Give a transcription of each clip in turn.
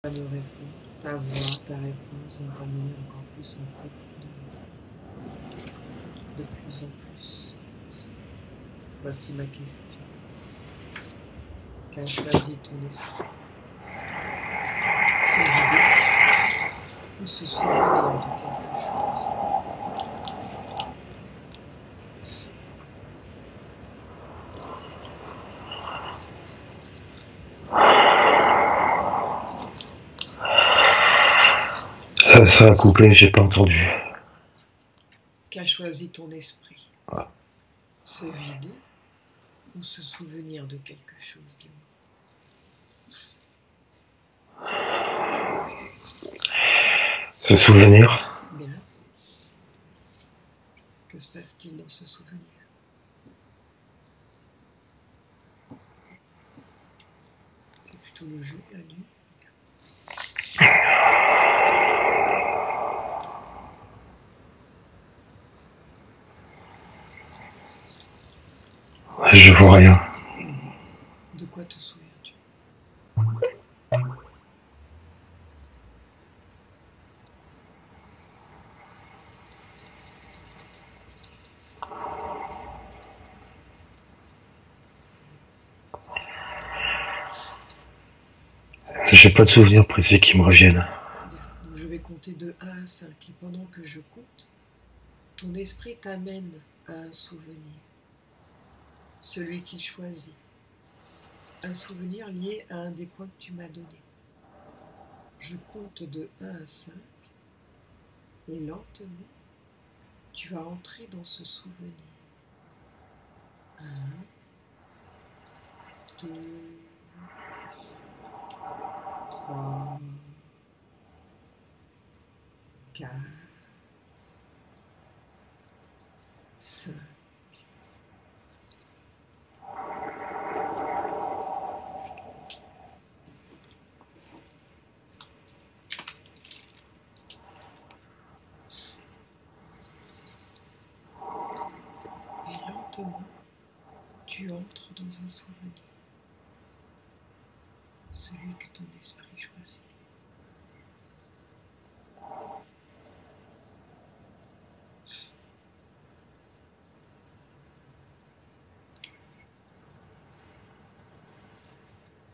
me répond, ta voix, ta réponse vont t'amener encore plus en profondeur, de plus en plus. Voici ma question. Qu'a choisi ton esprit? Se vider ou se souvenir de quelque chose? Ça a coupé, j'ai pas entendu. Qu'a choisi ton esprit? Ah. Se vider ou se souvenir de quelque chose, dis-moi. Se souvenir. Bien. Que se passe-t-il dans ce souvenir? C'est plutôt le jeu, la nuit. Je vois rien. De quoi te souviens-tu? J'ai pas de souvenirs précis qui me reviennent. Bien. Donc je vais compter de 1 à 5 et pendant que je compte, ton esprit t'amène à un souvenir, celui qu'il choisit, un souvenir lié à un des points que tu m'as donné. Je compte de 1 à 5 et lentement, tu vas entrer dans ce souvenir. 1, 2, 3, 4, 5. Et lentement, tu entres dans un souvenir, celui que ton esprit choisit.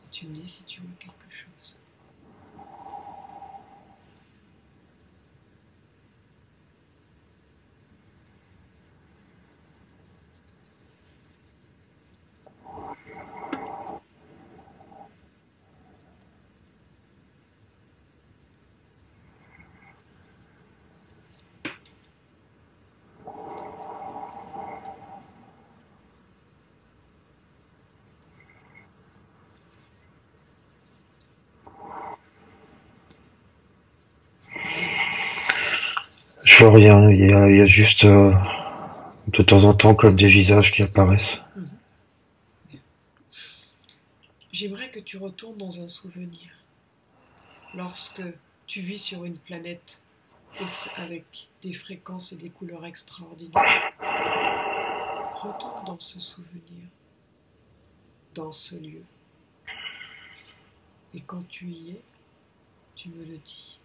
Et tu me dis si tu vois quelque chose. Je vois rien. Il y a juste de temps en temps comme des visages qui apparaissent. Bien. J'aimerais que tu retournes dans un souvenir. Lorsque tu vis sur une planète avec des fréquences et des couleurs extraordinaires, retourne dans ce souvenir, dans ce lieu. Et quand tu y es, tu me le dis.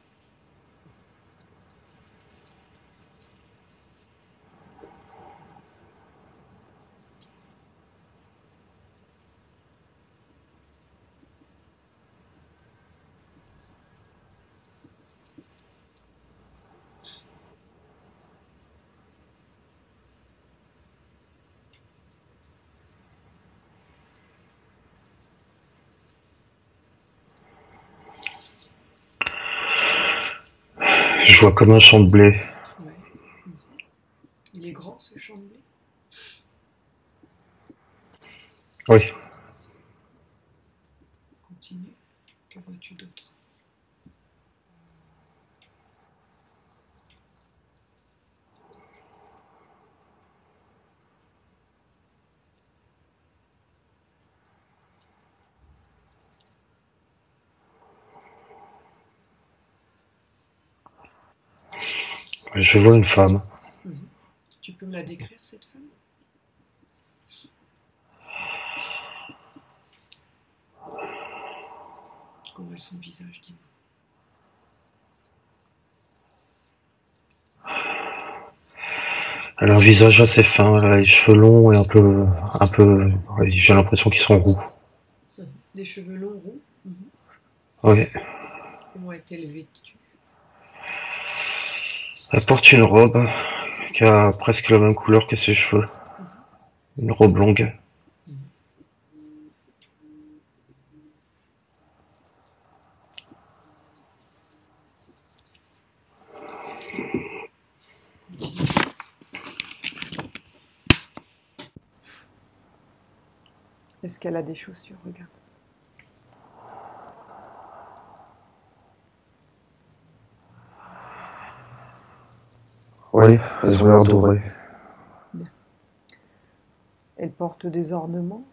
Je vois comme un champ de blé. Ouais. Il est grand ce champ de blé? Oui. Continue. Que vois-tu d'autre? Je vois une femme. Tu peux me la décrire, cette femme? Comment est son visage, dis-moi. Elle a un visage assez fin, elle a les cheveux longs et ouais, j'ai l'impression qu'ils sont roux. Des cheveux longs roux. Ouais. Comment est-elle vêtue? Elle porte une robe qui a presque la même couleur que ses cheveux. Une robe longue. Est-ce qu'elle a des chaussures? Regarde. Oui, elles ont l'air dorées. Bien. Elle porte des ornements?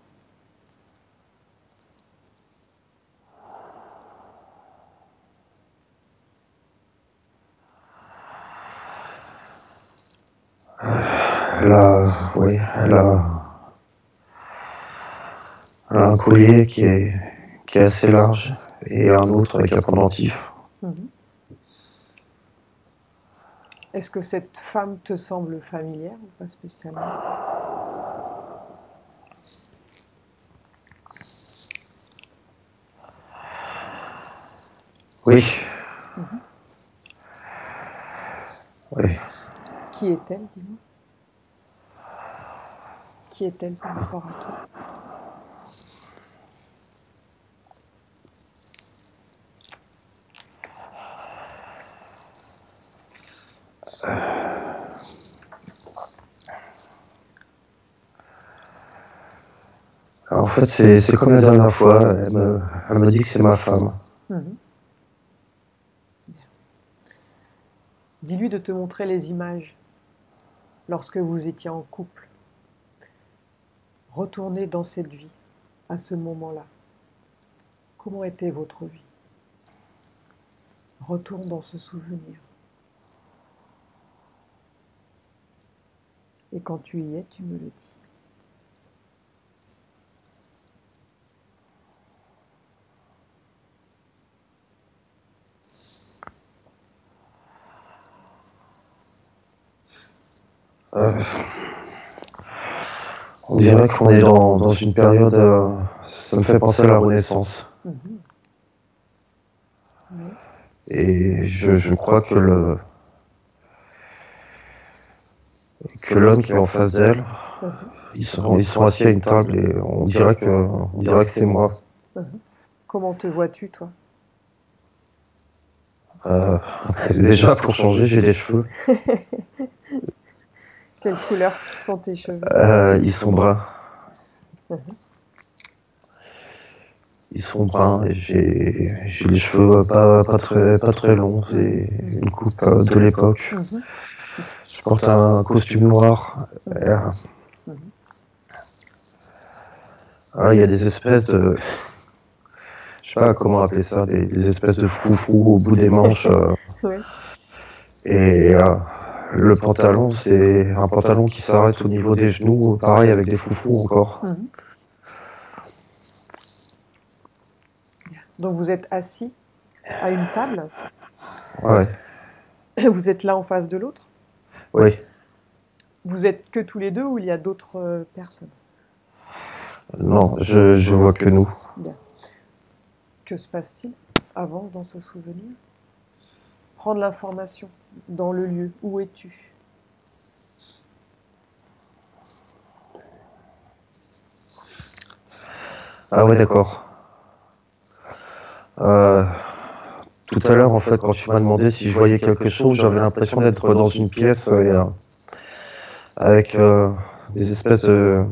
Oui, elle a un collier qui est assez large et un autre avec un pendentif. Est-ce que cette femme te semble familière ou pas spécialement? Oui. Oui. Qui est-elle, dis-moi? Qui est-elle par rapport à toi? En fait, c'est comme la dernière fois, elle me dit que c'est ma femme. Dis-lui de te montrer les images lorsque vous étiez en couple. Retournez dans cette vie, à ce moment-là. Comment était votre vie? Retourne dans ce souvenir. Et quand tu y es, tu me le dis. On dirait qu'on est dans une période, ça me fait penser à la Renaissance. Et je crois que l'homme qui est en face d'elle, ils sont assis à une table et on dirait que c'est moi. Comment te vois-tu, toi? Déjà, pour changer, j'ai les cheveux. Quelle couleur sont tes cheveux? Ils sont bruns. Ils sont bruns et j'ai les cheveux pas très longs. C'est une coupe de l'époque. Je porte un costume noir. Il y a des espèces de... Je sais pas comment appeler ça, des espèces de froufrous au bout des manches. Et le pantalon, c'est un pantalon qui s'arrête au niveau des genoux, pareil avec des froufrous encore. Donc vous êtes assis à une table? Ouais. Vous êtes l'un en face de l'autre? Oui. Vous êtes que tous les deux ou il y a d'autres personnes? Non, je vois que nous. Bien. Que se passe-t-il? Avance dans ce souvenir. Prends de l'information dans le lieu. Où es-tu? Ah ouais, d'accord. Tout à l'heure, en fait, quand tu m'as demandé si je voyais quelque chose, j'avais l'impression d'être dans une pièce avec des espèces de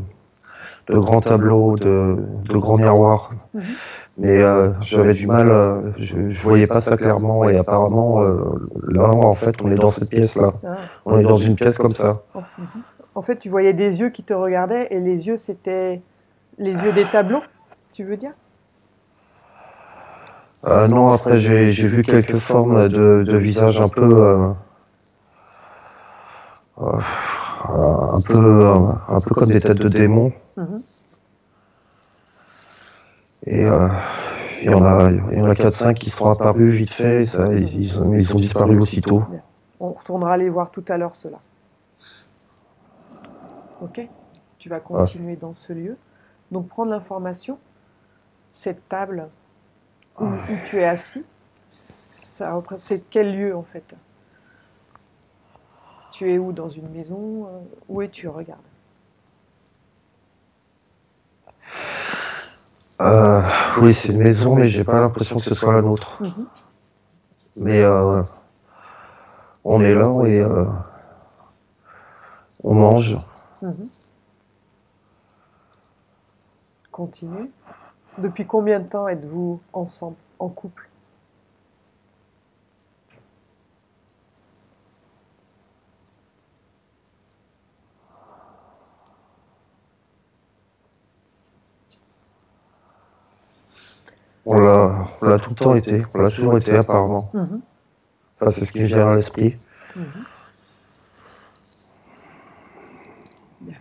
grands tableaux, de grands miroirs. Mais j'avais du mal, je voyais pas ça clairement et apparemment, là, en fait, on est dans cette pièce-là. On est dans une pièce comme ça. En fait, tu voyais des yeux qui te regardaient et les yeux, c'était les yeux des tableaux, tu veux dire? Non, après j'ai vu quelques formes de visages un peu comme des têtes de démons. Et il y en a 4-5 qui sont apparus vite fait, ils ont disparu aussitôt. On retournera les voir tout à l'heure, ceux-là. Ok? Tu vas Ouais. continuer dans ce lieu. Donc prendre l'information, cette table où tu es assis, c'est quel lieu en fait? Tu es où dans une maison? Où es-tu? Regarde. Euh, oui, c'est une maison, mais j'ai pas l'impression que ce soit la nôtre. Mhm, Mais on est là et on mange. mhm. Continue. Depuis combien de temps êtes-vous ensemble, en couple? On l'a tout le temps été. On l'a toujours été, apparemment. Mhm, Enfin, c'est ce qui me vient à l'esprit. mhm. Bien.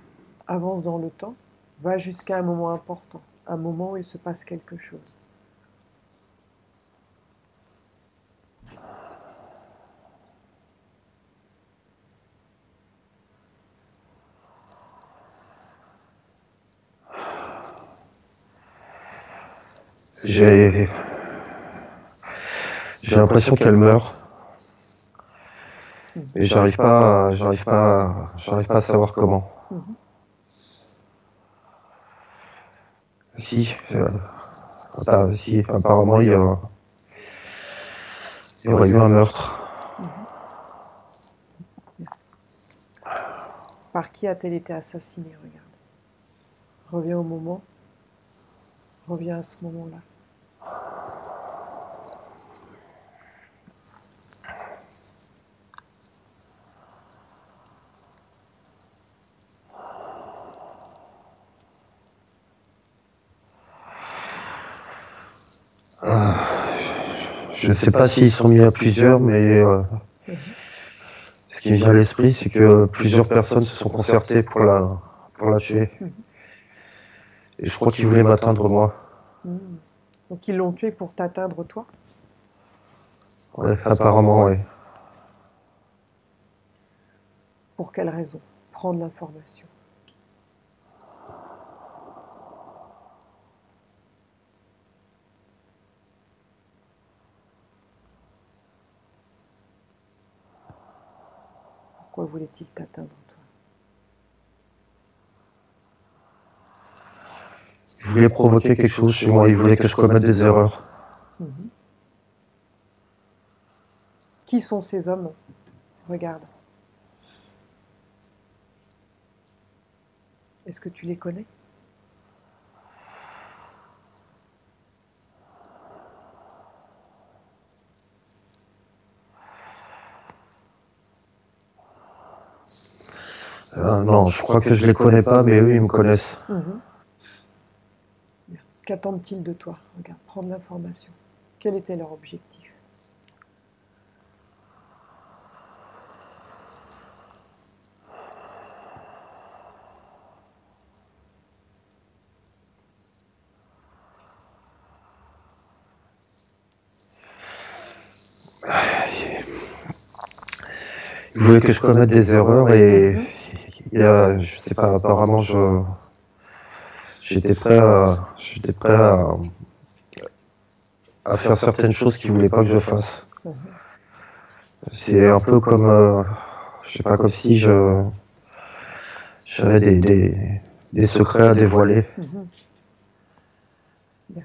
Avance dans le temps, va jusqu'à un moment important, un moment où il se passe quelque chose. J'ai j'ai l'impression qu'elle meurt, Mhm, mais j'arrive pas à savoir comment. mhm, Si, si, apparemment il y aurait eu un meurtre. mhm. Bien. Par qui a-t-elle été assassinée? Regarde. Reviens au moment, reviens à ce moment-là. Je ne sais pas s'ils sont mis à plusieurs, mais Mhm, ce qui me vient à l'esprit, c'est que plusieurs personnes se sont concertées pour la tuer. mhm, Et je crois qu'ils voulaient m'atteindre moi. mhm. Donc ils l'ont tué pour t'atteindre toi? Ouais, apparemment, ouais. Pour quelle raison? Prendre l'information. Pourquoi voulait-il t'atteindre toi? Ils voulaient provoquer quelque chose chez moi. Ils voulaient que je commette des erreurs. Mhm. Qui sont ces hommes? Regarde. Est-ce que tu les connais? Non, je crois que je les connais pas, mais eux, ils me connaissent. Mhm. Bien. Qu'attendent-ils de toi? Regarde, prendre l'information. Quel était leur objectif? Ils voulaient que je commette des erreurs et Mhm. je sais pas, apparemment, j'étais prêt à faire certaines choses qu'ils voulaient pas que je fasse. Mhm. C'est un peu comme, je sais pas, comme si j'avais des secrets à dévoiler. Mhm. Bien.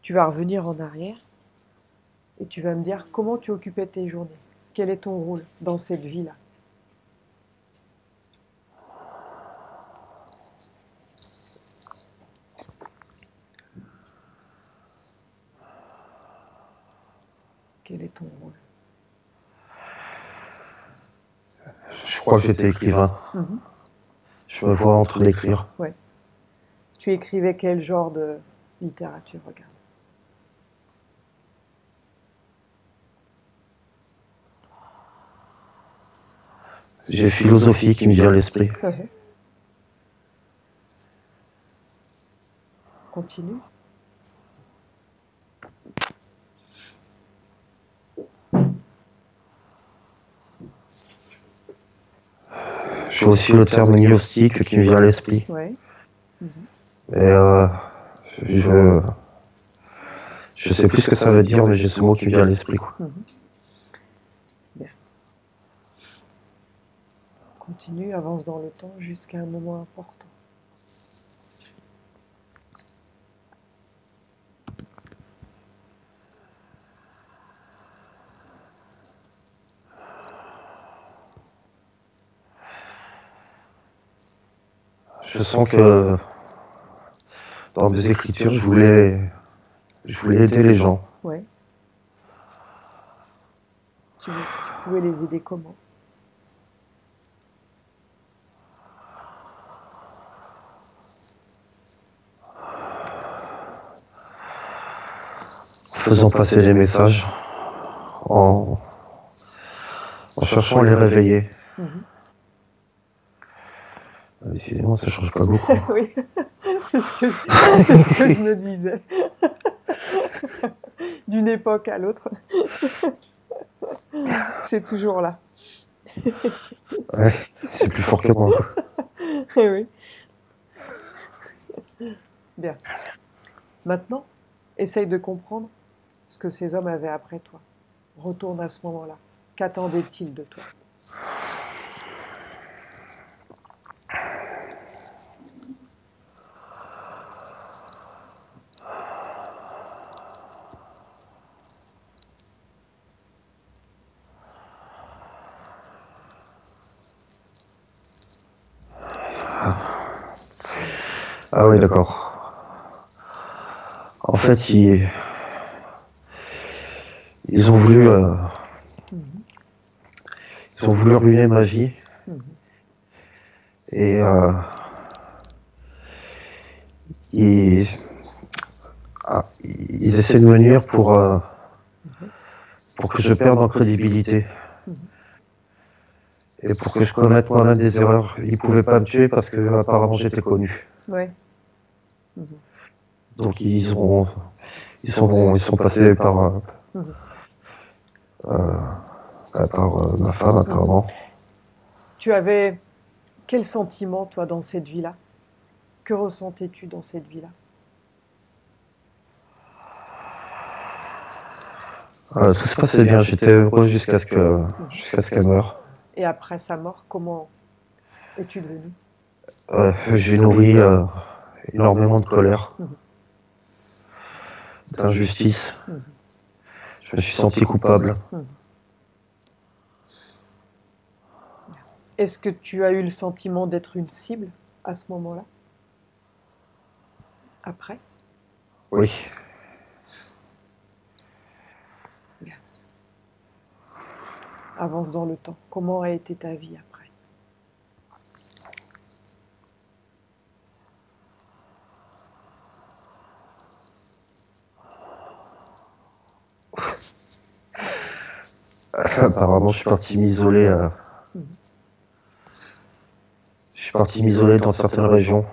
Tu vas revenir en arrière et tu vas me dire comment tu occupais tes journées. Quel est ton rôle dans cette vie-là? Quel est ton rôle? Je crois que j'étais écrivain. Mhm. Je me vois en train d'écrire. Ouais. Tu écrivais quel genre de littérature? Regarde. J'ai philosophie qui me vient à l'esprit. Continue. j'ai aussi le terme gnostique qui me vient à l'esprit. Ouais. Et je sais plus ce que ça veut dire, mais j'ai ce mot qui me vient à l'esprit, quoi. Bien. Continue, avance dans le temps jusqu'à un moment important. Je sens que dans mes écritures, je voulais aider les gens. Ouais. Tu pouvais les aider comment? Faisant passer les messages, en cherchant à les réveiller. Décidément, ça change pas beaucoup. Oui, c'est ce que je me disais. D'une époque à l'autre, c'est toujours là. Ouais, c'est plus fort que moi. Oui. Bien. Maintenant, essaye de comprendre ce que ces hommes avaient après toi. Retourne à ce moment-là. Qu'attendaient-ils de toi? Ah oui, d'accord. En fait, ils ont voulu ruiner ma vie. Et ils essaient de me nuire pour que je perde en crédibilité. Et pour que je commette moi-même des erreurs. Ils pouvaient pas me tuer parce que apparemment j'étais connu. Ouais. Donc ils sont passés par ma femme apparemment. Tu avais quel sentiment toi dans cette vie-là? Que ressentais-tu dans cette vie-là? Tout se passait bien, j'étais heureux jusqu'à ce qu'elle meure. Et après sa mort, comment es-tu devenu? J'ai nourri énormément de colère, d'injustice. Je me suis senti coupable. Est-ce que tu as eu le sentiment d'être une cible à ce moment-là? Après? Oui. Bien. Avance dans le temps. Comment a été ta vie après? Apparemment, je suis parti m'isoler. Je suis parti m'isoler dans certaines régions.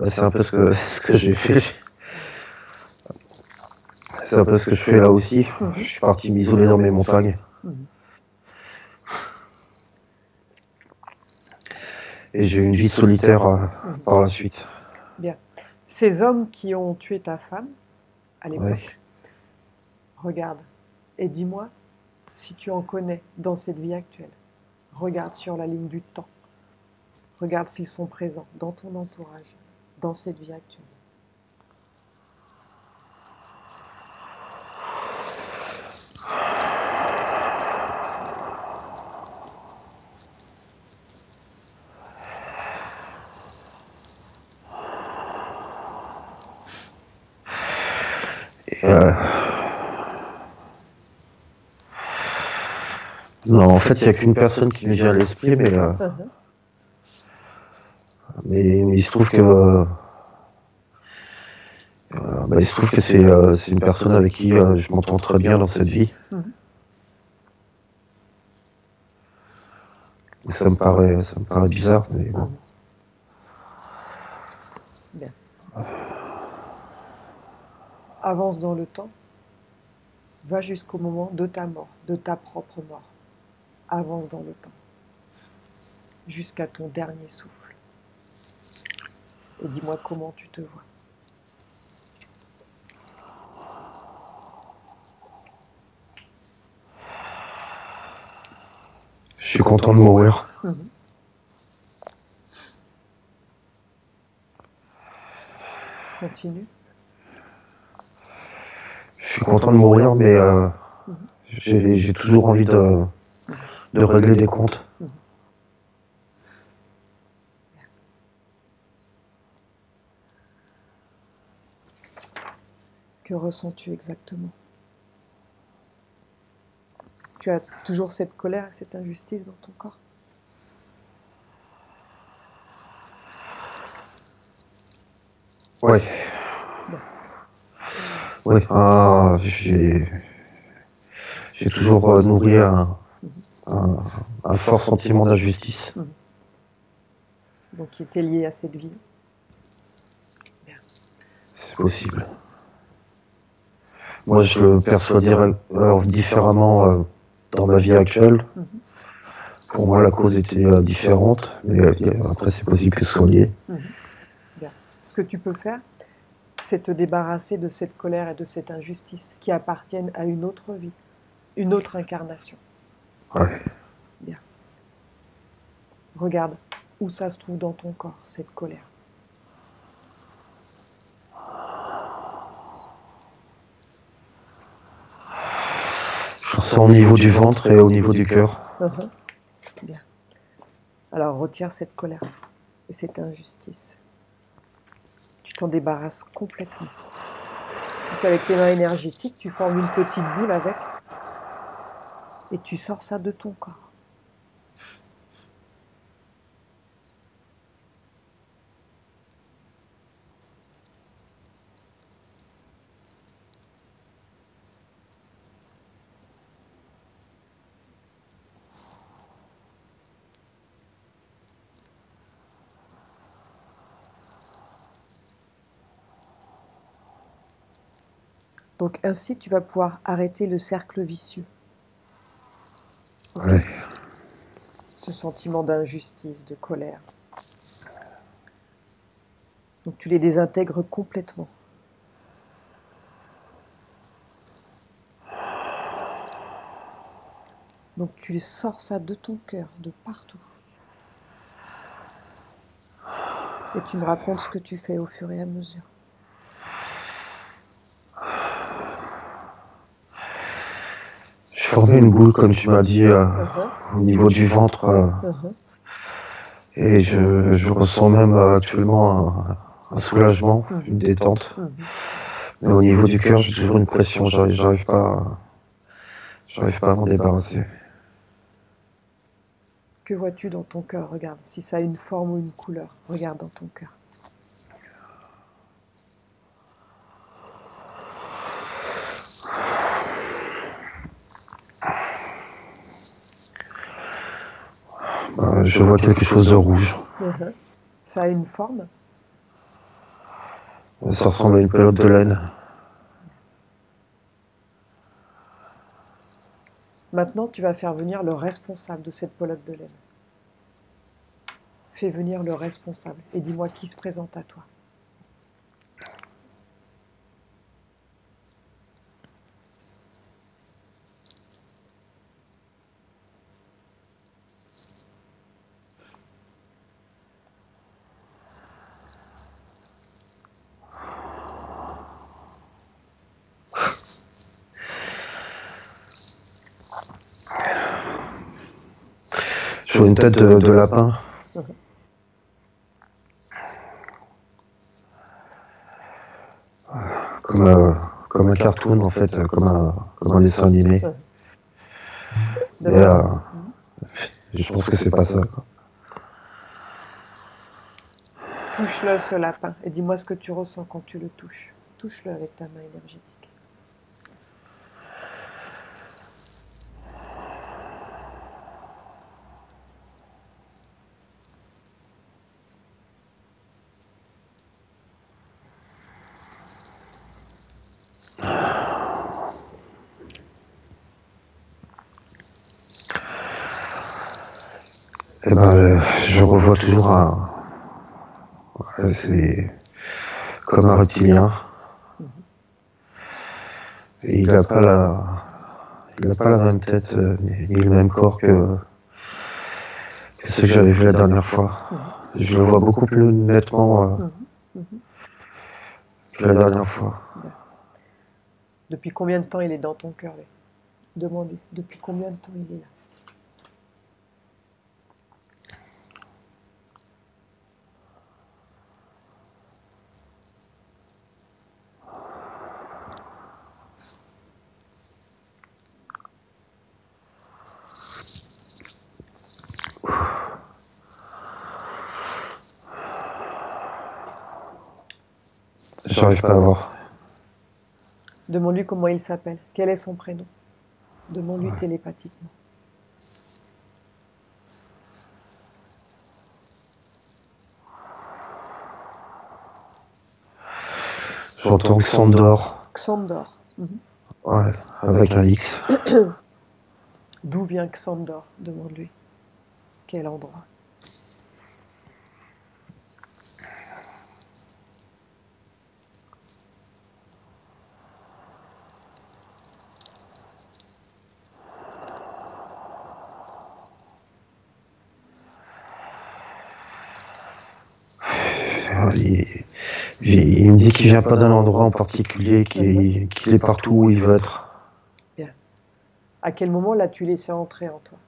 C'est un peu ce que j'ai fait. C'est un peu ce que je fais là aussi. Je suis parti m'isoler dans mes montagnes. Et j'ai eu une vie solitaire par la suite. Bien. Ces hommes qui ont tué ta femme à l'époque, Ouais. regarde et dis-moi si tu en connais dans cette vie actuelle. Regarde sur la ligne du temps. Regarde s'ils sont présents dans ton entourage, dans cette vie actuelle. Et, non, en fait, il n'y a qu'une personne qui me vient à l'esprit, mais il se trouve que c'est une personne avec qui je m'entends très bien dans cette vie. Ça me paraît bizarre, mais bon. Bien. Avance dans le temps. Va jusqu'au moment de ta mort, de ta propre mort. Avance dans le temps. jusqu'à ton dernier souffle. Et dis-moi comment tu te vois. Je suis content de mourir. Continue. Je suis content de mourir, mais j'ai toujours envie de régler des comptes. Que ressens-tu exactement? Tu as toujours cette colère et cette injustice dans ton corps? Ouais. Oui, j'ai toujours nourri un fort sentiment d'injustice. Donc qui était lié à cette vie? C'est possible. Moi, je le perçois différemment dans ma vie actuelle. Pour moi, la cause était différente, mais après, c'est possible que ce soit lié. Bien. Ce que tu peux faire, c'est te débarrasser de cette colère et de cette injustice qui appartiennent à une autre vie, une autre incarnation. Ouais. Bien. Regarde où ça se trouve dans ton corps, cette colère. Je ressens au niveau du ventre et au niveau du cœur. Bien. Alors retire cette colère et cette injustice. Tu t'en débarrasses complètement. Donc avec tes mains énergétiques, tu formes une petite boule avec et tu sors ça de ton corps. Donc ainsi, tu vas pouvoir arrêter le cercle vicieux. Ouais. Ce sentiment d'injustice, de colère. Donc tu les désintègres complètement. Donc tu sors ça de ton cœur, de partout. Et tu me racontes ce que tu fais au fur et à mesure. Je formais une boule, comme tu m'as dit, au niveau du ventre. Et je ressens même actuellement un soulagement, une détente. Mais au niveau du cœur, j'ai toujours une pression. J'arrive pas à m'en débarrasser. Que vois-tu dans ton cœur? Regarde, si ça a une forme ou une couleur, regarde dans ton cœur. Je vois quelque chose de rouge. Ça a une forme? Ça ressemble à une pelote de laine. Maintenant, tu vas faire venir le responsable de cette pelote de laine. Fais venir le responsable et dis-moi qui se présente à toi. Je vois une tête de lapin. Comme un cartoon, en fait, comme un dessin animé. Et je pense que c'est pas ça, quoi. Touche-le, ce lapin, et dis-moi ce que tu ressens quand tu le touches. Touche-le avec ta main énergétique. Eh ben, je revois toujours c'est comme un reptilien. Et il n'a pas la même tête, ni le même corps que ce que j'avais vu la dernière fois. Je le vois beaucoup plus nettement que la dernière fois. Depuis combien de temps il est dans ton cœur, lui? Demande-lui, depuis combien de temps il est là? J'arrive pas à voir. Demande-lui comment il s'appelle. Quel est son prénom? Demande-lui télépathiquement. J'entends Xandor. Xandor. Ouais, avec un X. D'où vient Xandor? Demande-lui. Quel endroit? Il me dit qu'il vient pas d'un endroit en particulier, qu'il est partout où il veut être. Bien. À quel moment l'as-tu laissé entrer en toi?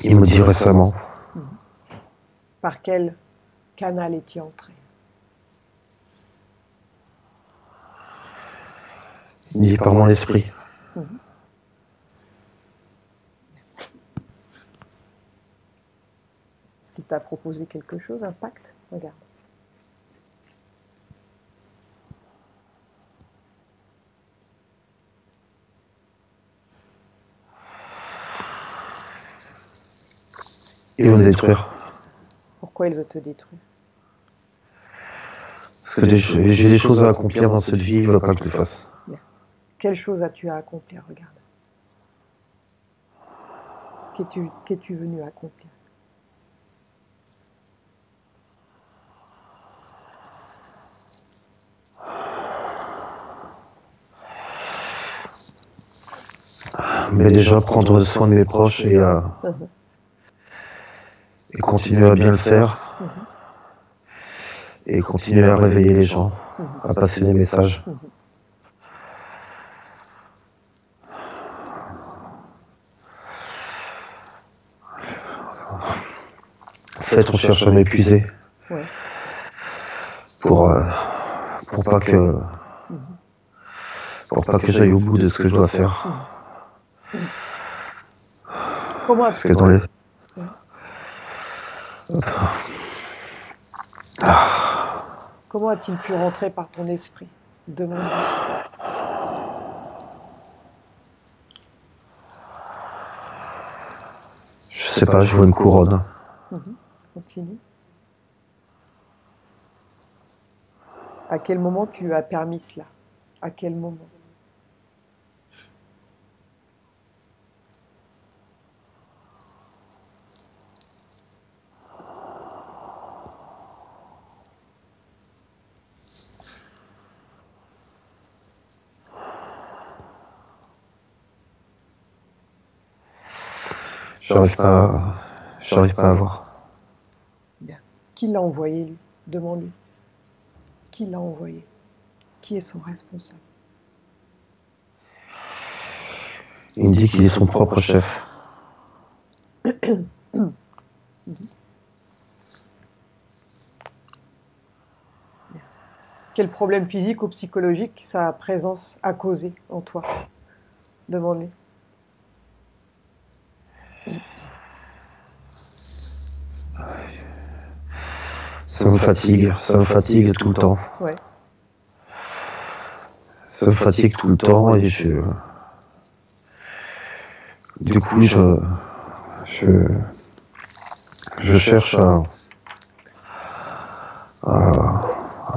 Il me dit récemment. Par quel canal es-tu entré? Il me dit par mon esprit. Est-ce qu'il t'a proposé quelque chose, un pacte? Regarde. Il veut me détruire. Pourquoi il veut te détruire? Parce que j'ai des choses à accomplir dans cette vie, il veut pas que je les fasse. Bien. Quelle chose as-tu à accomplir? Regarde. Qu'es-tu venu accomplir? Mais déjà prendre soin de mes proches et continuer à bien le faire. Et continuer à réveiller les gens, à passer des messages. En fait, on cherche à m'épuiser. Ouais. Pour pas que j'aille au bout de ce que je dois faire. Comment Parce que dans les... Comment a-t-il pu rentrer par ton esprit? Demande-lui. Je sais pas, je vois une couronne. Continue. À quel moment tu lui as permis cela? À quel moment? J'arrive pas à voir. Bien. Qui l'a envoyé, lui? Demande-lui. Qui l'a envoyé? Qui est son responsable? Il me dit qu'il est son propre chef. Quel problème physique ou psychologique sa présence a causé en toi? Demande-lui. Ça me fatigue tout le temps. Ouais. Ça me fatigue tout le temps et du coup, je je cherche à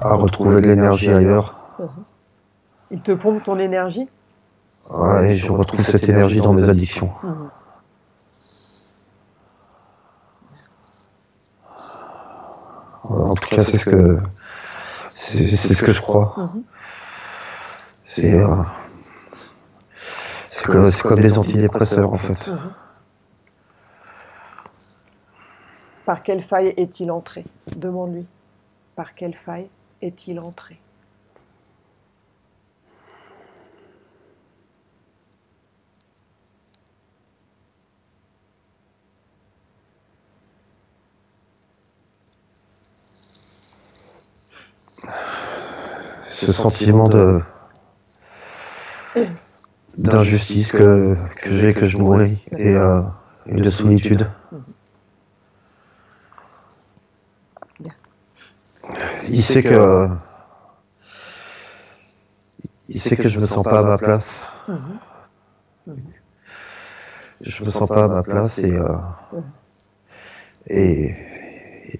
retrouver de l'énergie ailleurs. Il te pompe ton énergie? Ouais, et je retrouve cette énergie dans mes addictions. En tout cas, c'est ce que je crois. C'est comme les antidépresseurs, en fait. Par quelle faille est-il entré? Demande-lui. Par quelle faille est-il entré? Ce sentiment d'injustice que je nourris et de solitude. Il sait que je me sens pas à ma place. Je me sens pas à ma place et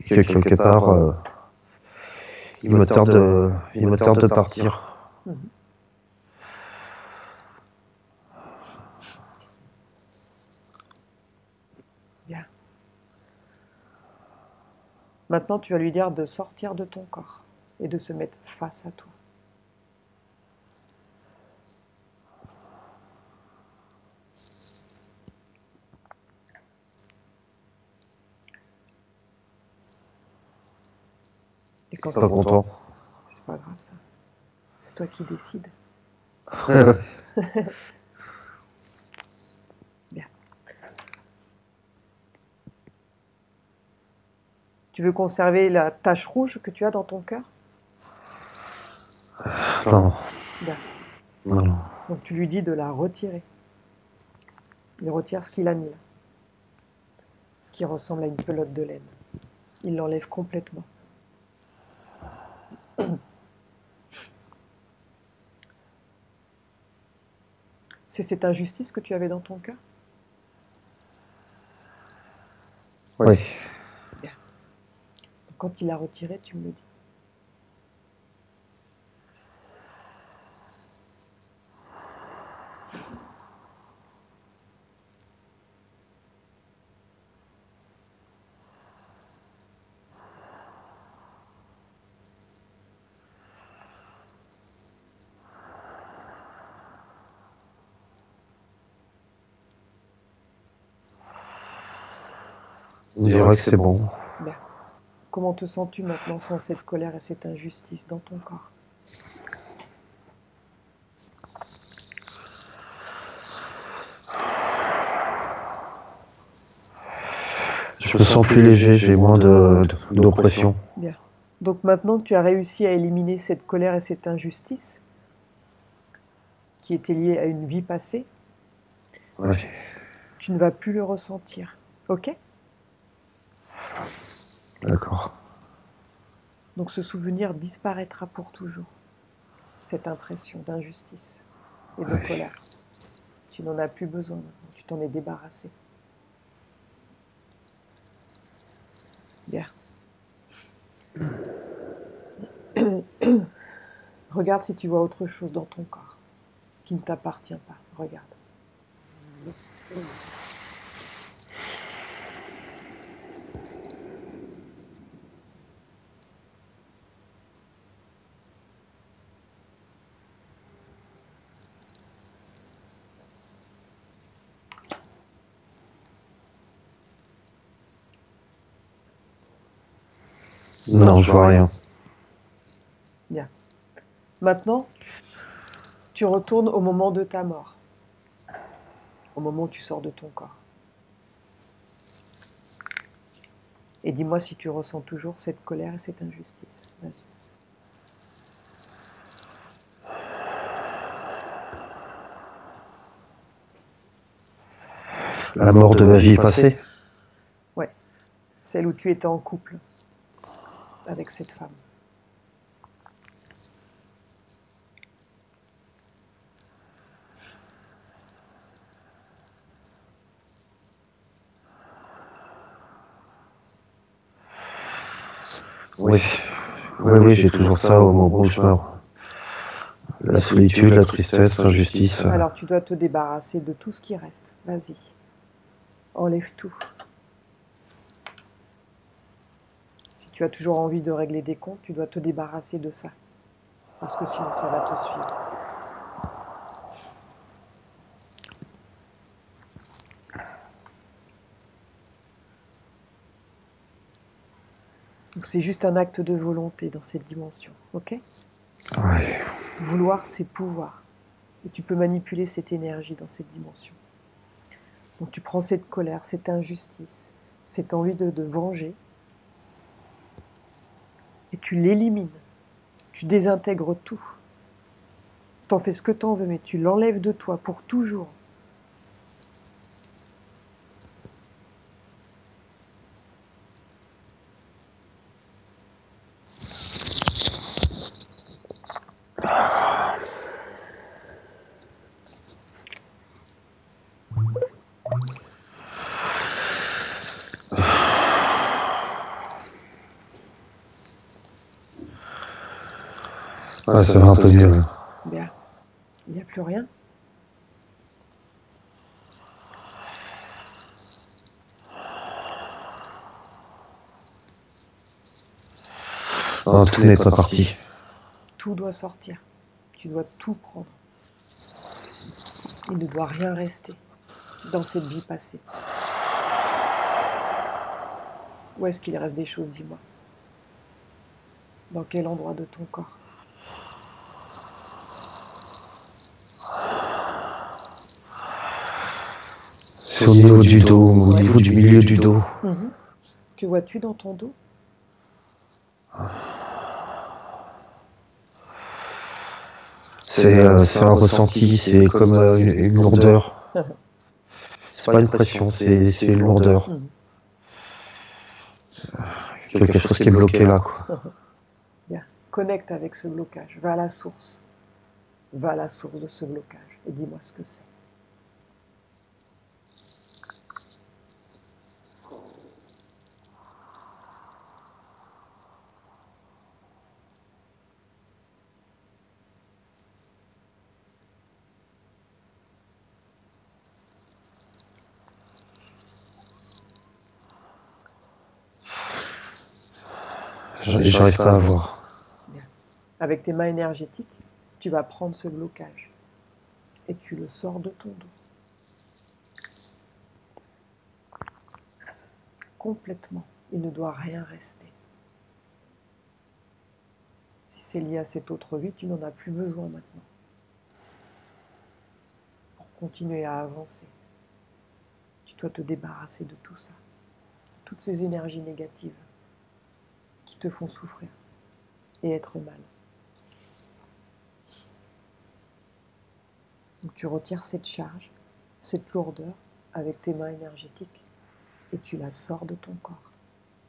que quelque part il me tarde de partir. Bien. Maintenant, tu vas lui dire de sortir de ton corps et de se mettre face à toi. Et quand Pas content. C'est pas grave ça. C'est toi qui décides. Bien. Tu veux conserver la tache rouge que tu as dans ton cœur? Non. Bien. Non. Donc tu lui dis de la retirer. Il retire ce qu'il a mis là. Ce qui ressemble à une pelote de laine. Il l'enlève complètement. C'est cette injustice que tu avais dans ton cœur? Oui. Bien. Quand il l'a retiré, tu me le dis. On dirait que c'est bon. Bien. Comment te sens-tu maintenant sans cette colère et cette injustice dans ton corps? Je me sens plus léger, j'ai moins d'oppression. Bien. Donc maintenant que tu as réussi à éliminer cette colère et cette injustice qui étaient liées à une vie passée, Ouais. tu ne vas plus le ressentir. Ok? D'accord. Donc ce souvenir disparaîtra pour toujours. Cette impression d'injustice et de colère. Tu n'en as plus besoin maintenant. Tu t'en es débarrassé. Bien. Regarde si tu vois autre chose dans ton corps qui ne t'appartient pas. Regarde. Non, je vois rien. Bien. Maintenant, tu retournes au moment de ta mort. Au moment où tu sors de ton corps. Et dis-moi si tu ressens toujours cette colère et cette injustice. Vas-y. La mort de ma vie passée? Ouais. Celle où tu étais en couple avec cette femme. Oui, oui, j'ai toujours ça au moment où je meurs. La solitude, la tristesse, l'injustice. Alors tu dois te débarrasser de tout ce qui reste. Vas-y. Enlève tout. Si tu as toujours envie de régler des comptes, tu dois te débarrasser de ça. Parce que sinon ça va te suivre. Donc c'est juste un acte de volonté dans cette dimension, ok? Ouais. Vouloir, c'est pouvoir. Et tu peux manipuler cette énergie dans cette dimension. Donc tu prends cette colère, cette injustice, cette envie de venger, et tu l'élimines. Tu désintègres tout. T'en fais ce que t'en veux, mais tu l'enlèves de toi pour toujours. Ah, ça va un peu mieux. Bien. Il n'y a plus rien. Non, tout n'est pas parti. Tout doit sortir. Tu dois tout prendre. Il ne doit rien rester dans cette vie passée. Où est-ce qu'il reste des choses, dis-moi? Dans quel endroit de ton corps? C'est au niveau du dos, au niveau du milieu du dos. Que vois-tu dans ton dos? C'est un ressenti, c'est comme une lourdeur. C'est pas une pression, c'est une lourdeur. Quelque chose qui est bloqué là, quoi. Bien. Connecte avec ce blocage. Va à la source. Va à la source de ce blocage et dis-moi ce que c'est. J'arrive pas à voir. Bien. Avec tes mains énergétiques, tu vas prendre ce blocage et tu le sors de ton dos. Complètement. Il ne doit rien rester. Si c'est lié à cette autre vie, tu n'en as plus besoin maintenant. Pour continuer à avancer, tu dois te débarrasser de tout ça. Toutes ces énergies négatives qui te font souffrir et être mal. Donc tu retires cette charge, cette lourdeur avec tes mains énergétiques et tu la sors de ton corps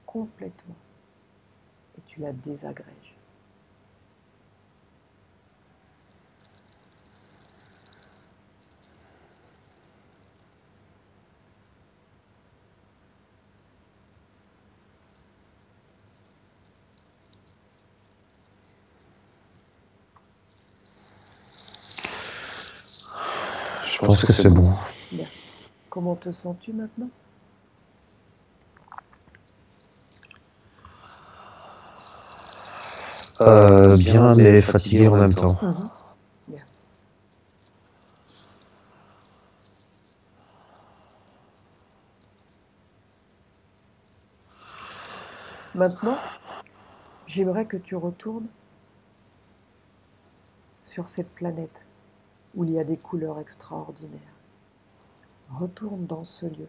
complètement et tu la désagrèges. Je pense que c'est bon. Bien. Comment te sens-tu maintenant? Bien, mais fatigué en même temps. Bien. Maintenant, j'aimerais que tu retournes sur cette planète où il y a des couleurs extraordinaires. Retourne dans ce lieu.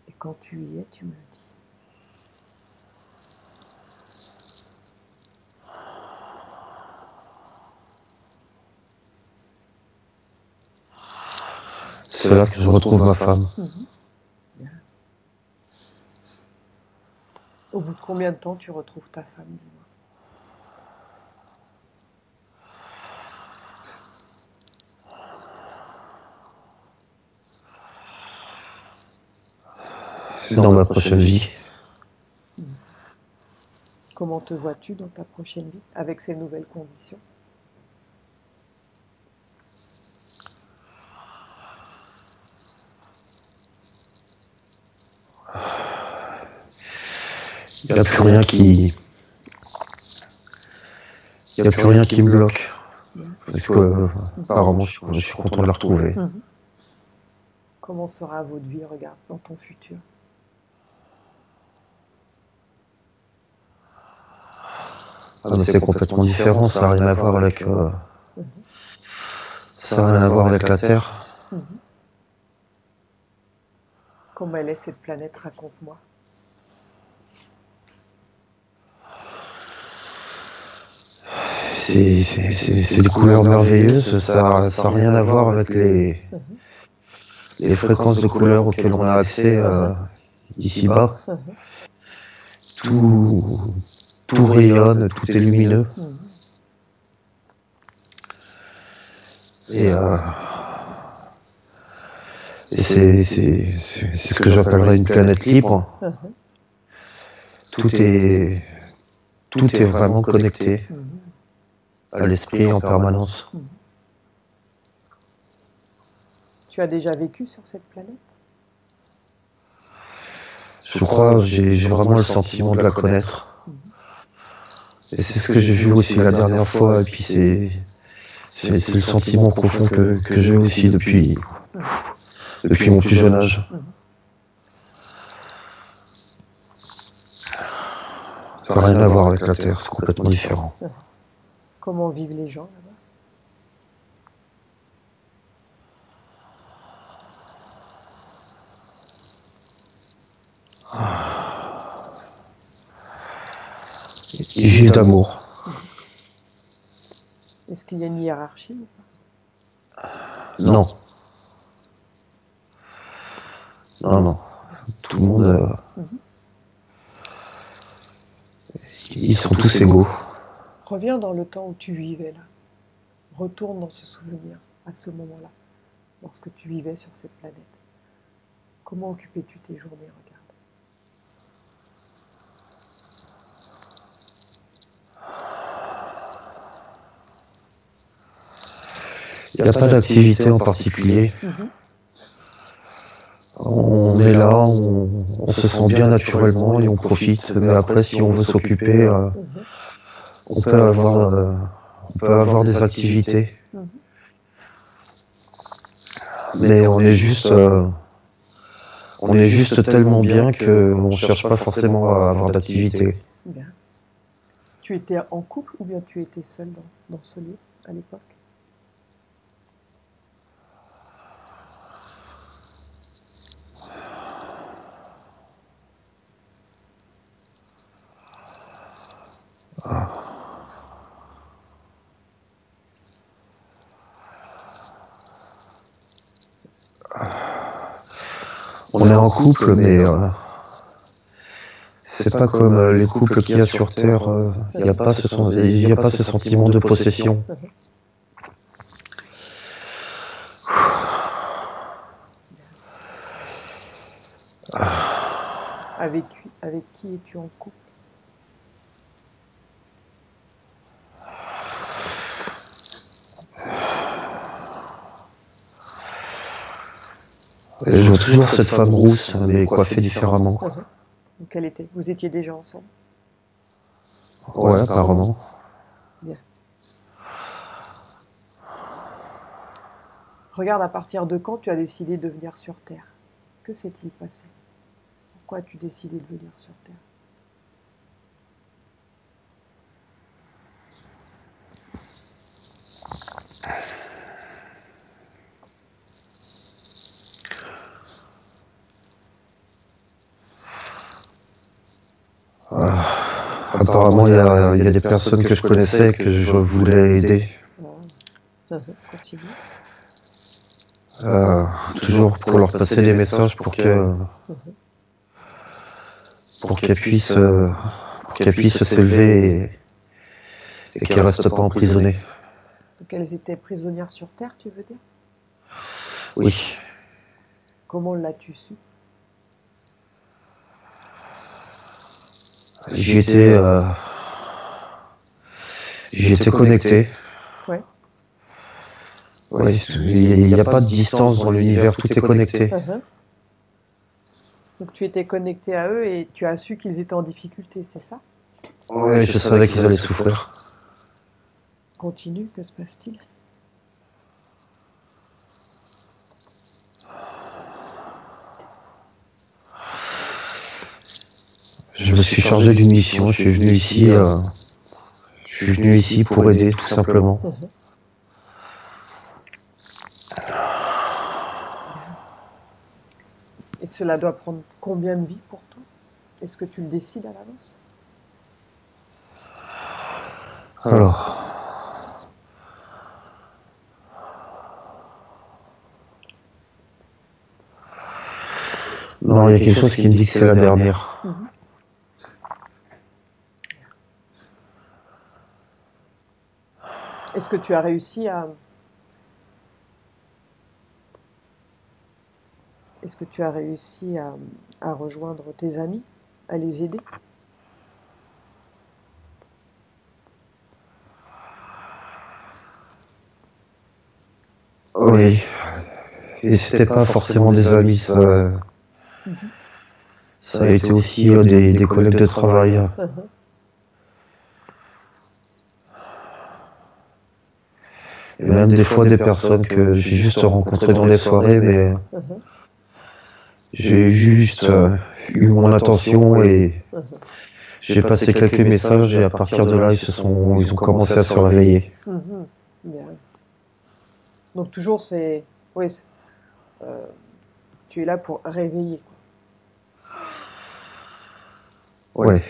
Et quand tu y es, tu me le dis. C'est là que je retrouve ma femme. Bien. Au bout de combien de temps tu retrouves ta femme, dis-moi? dans ma prochaine vie. Comment te vois-tu dans ta prochaine vie, avec ces nouvelles conditions? Il n'y a plus rien qui... Il n'y a plus rien qui me bloque. Parce que, apparemment, je suis content de la retrouver. Comment sera votre vie, regarde, dans ton futur? Ah, mais c'est complètement différent, ça n'a rien à voir avec... ça n'a rien à voir avec la Terre. Comment elle est cette planète? Raconte-moi. C'est des couleurs merveilleuses, ça n'a rien à voir avec les fréquences de couleurs auxquelles on a accès ici-bas. Tout rayonne, tout est lumineux. Et c'est ce que j'appellerais une planète libre. Tout est vraiment connecté à l'esprit en permanence. Tu as déjà vécu sur cette planète? Je crois, j'ai vraiment le sentiment de la connaître. Et c'est ce que j'ai vu aussi la dernière fois, et puis c'est le sentiment profond que j'ai aussi depuis mon plus jeune âge. Ça n'a rien à voir avec la Terre, c'est complètement différent. Comment vivent les gens là-bas? Ils vivent d'amour. Est-ce qu'il y a une hiérarchie ou pas? Non. Non. Tout le monde... Ils sont tous égaux. Reviens dans le temps où tu vivais là. Retourne dans ce souvenir, à ce moment-là, lorsque tu vivais sur cette planète. Comment occupais-tu tes journées? Regarde. Il n'y a pas d'activité en particulier. On est là, on se sent bien naturellement et on profite. Mais après, si on veut s'occuper, on peut avoir des activités. Mais on est juste tellement bien qu'on ne cherche pas forcément à avoir d'activité. Bien. Tu étais en couple ou bien tu étais seul dans ce lieu à l'époque? On est en couple, mais c'est pas comme les couples qu'il y a sur Terre. Il n'y a pas ce sentiment de possession. Avec qui es-tu en couple? Et je vois toujours cette femme rousse, mais coiffée différemment. Donc elle était. Vous étiez déjà ensemble? Ouais, apparemment. Bien. Regarde, à partir de quand tu as décidé de venir sur Terre? Que s'est-il passé? Pourquoi as-tu décidé de venir sur Terre? Apparemment, il y a des personnes que je connaissais que je voulais aider. Continue. Toujours pour leur passer des messages pour qu'elles puissent s'élever et qu'elles restent pas emprisonnées. Donc elles étaient prisonnières sur Terre, tu veux dire? Oui. Comment l'as-tu su? J'y étais, j'y étais connecté. Ouais. Oui, il n'y a pas de distance dans l'univers, tout est connecté. Donc tu étais connecté à eux et tu as su qu'ils étaient en difficulté, c'est ça? Oui, je savais qu'ils allaient souffrir. Continue, que se passe-t-il? Je me suis chargé d'une mission, je suis venu ici pour aider, tout simplement. Et cela doit prendre combien de vies pour toi? Est-ce que tu le décides à l'avance? Alors, non, il y a quelque chose qui me dit que c'est la dernière. Est-ce que tu as réussi à... Est-ce que tu as réussi à rejoindre tes amis, à les aider? Oui, et c'était pas forcément des amis, ça a été aussi des collègues de travail. Et même des fois des personnes que j'ai juste rencontrées dans les soirées, mais j'ai juste eu mon attention et j'ai passé quelques messages et à partir de là, ils ont commencé à se réveiller. Bien. Donc toujours c'est... Oui, tu es là pour réveiller, quoi. Ouais,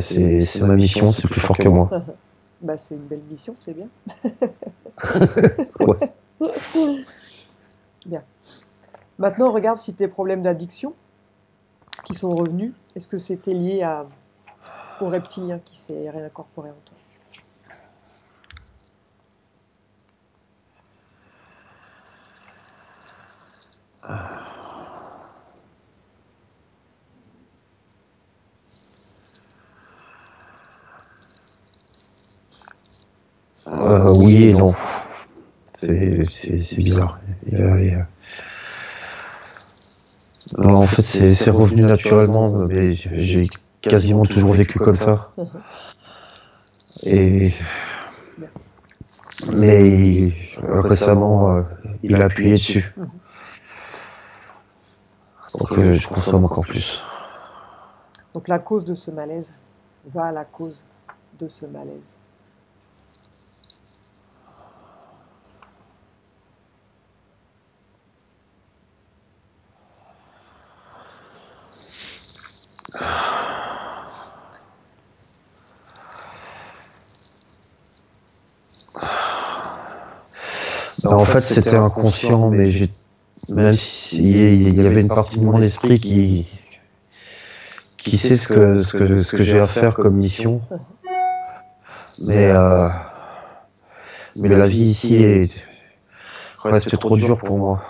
c'est ma mission, c'est plus fort que moi. Bah c'est une belle mission, c'est bien. Ouais. Bien. Maintenant, regarde si tes problèmes d'addiction qui sont revenus, est-ce que c'était lié au reptilien qui s'est réincorporé en toi? Oui et non. C'est bizarre. Non, en fait, c'est revenu naturellement, mais j'ai quasiment toujours vécu comme ça. Mais récemment, il a appuyé dessus. Pour que je consomme encore plus. Donc la cause de ce malaise va à la cause de ce malaise. En fait, c'était inconscient, mais même s'il y avait une partie de mon esprit qui sait ce que j'ai à faire comme mission, mais la vie ici reste trop dure pour moi.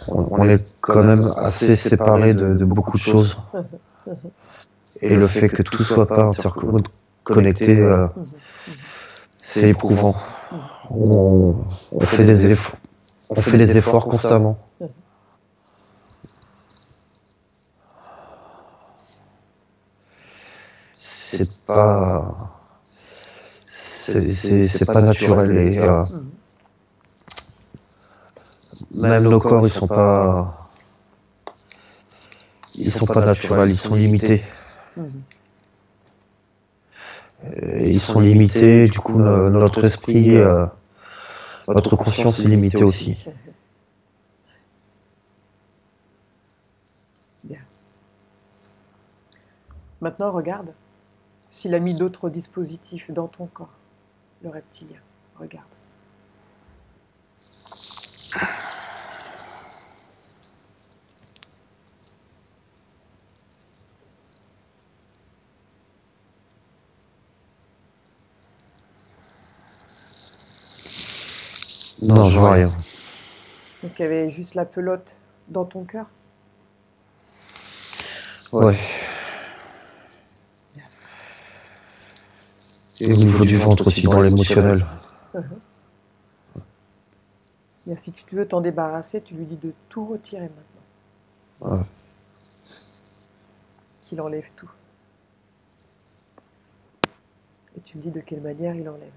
On est quand même assez séparés de beaucoup de choses. Et le fait que tout soit pas interconnecté, c'est éprouvant. On fait des efforts constamment. C'est pas naturel et même nos corps ils sont pas naturels, ils sont limités. Ils sont limités, du coup notre esprit, notre conscience est limitée aussi. Bien. Maintenant, regarde s'il a mis d'autres dispositifs dans ton corps, le reptilien. Regarde. Non, je vois rien. Donc il y avait juste la pelote dans ton cœur? Ouais. Et au niveau du ventre aussi, dans l'émotionnel. Et si tu veux t'en débarrasser, tu lui dis de tout retirer maintenant. Ouais. Qu'il enlève tout. Et tu me dis de quelle manière il enlève.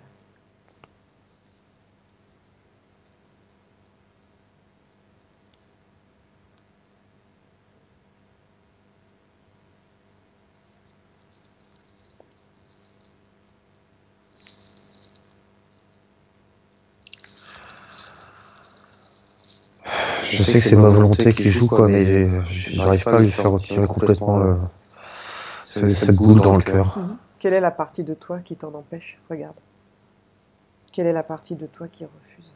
Je sais que c'est ma volonté qui joue, quoi, mais j'arrive pas à lui faire retirer complètement cette boule dans le cœur. Quelle est la partie de toi qui t'en empêche? Regarde. Quelle est la partie de toi qui refuse?